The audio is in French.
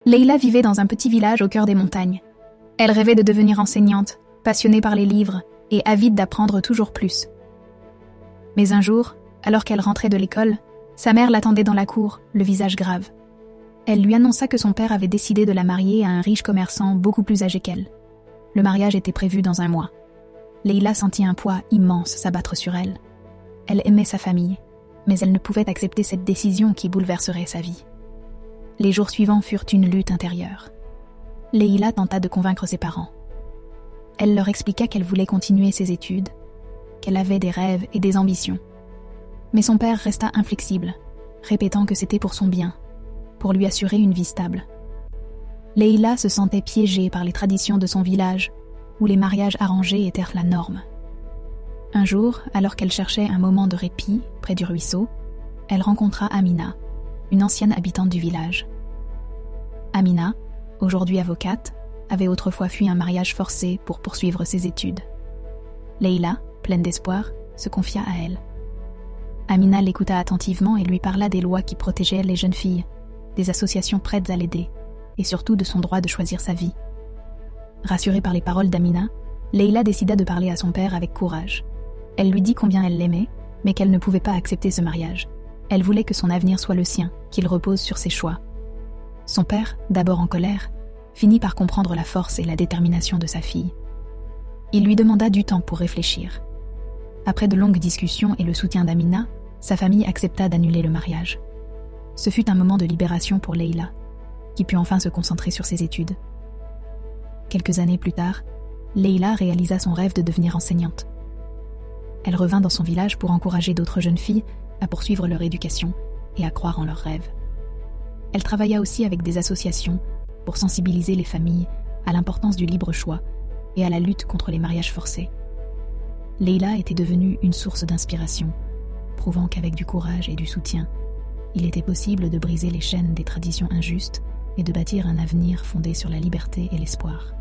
Leïla vivait dans un petit village au cœur des montagnes. Elle rêvait de devenir enseignante, passionnée par les livres et avide d'apprendre toujours plus. Mais un jour, alors qu'elle rentrait de l'école, sa mère l'attendait dans la cour, le visage grave. Elle lui annonça que son père avait décidé de la marier à un riche commerçant beaucoup plus âgé qu'elle. Le mariage était prévu dans 1 mois. Leïla sentit un poids immense s'abattre sur elle. Elle aimait sa famille, mais elle ne pouvait accepter cette décision qui bouleverserait sa vie. Les jours suivants furent une lutte intérieure. Leïla tenta de convaincre ses parents. Elle leur expliqua qu'elle voulait continuer ses études, qu'elle avait des rêves et des ambitions. Mais son père resta inflexible, répétant que c'était pour son bien, pour lui assurer une vie stable. Leïla se sentait piégée par les traditions de son village, où les mariages arrangés étaient la norme. Un jour, alors qu'elle cherchait un moment de répit près du ruisseau, elle rencontra Amina, une ancienne habitante du village. Amina, aujourd'hui avocate, avait autrefois fui un mariage forcé pour poursuivre ses études. Leïla, pleine d'espoir, se confia à elle. Amina l'écouta attentivement et lui parla des lois qui protégeaient les jeunes filles, des associations prêtes à l'aider, et surtout de son droit de choisir sa vie. Rassurée par les paroles d'Amina, Leïla décida de parler à son père avec courage. Elle lui dit combien elle l'aimait, mais qu'elle ne pouvait pas accepter ce mariage. Elle voulait que son avenir soit le sien, qu'il repose sur ses choix. Son père, d'abord en colère, finit par comprendre la force et la détermination de sa fille. Il lui demanda du temps pour réfléchir. Après de longues discussions et le soutien d'Amina, sa famille accepta d'annuler le mariage. Ce fut un moment de libération pour Leïla, qui put enfin se concentrer sur ses études. Quelques années plus tard, Leïla réalisa son rêve de devenir enseignante. Elle revint dans son village pour encourager d'autres jeunes filles à poursuivre leur éducation et à croire en leurs rêves. Elle travailla aussi avec des associations pour sensibiliser les familles à l'importance du libre choix et à la lutte contre les mariages forcés. Leïla était devenue une source d'inspiration, prouvant qu'avec du courage et du soutien, il était possible de briser les chaînes des traditions injustes et de bâtir un avenir fondé sur la liberté et l'espoir.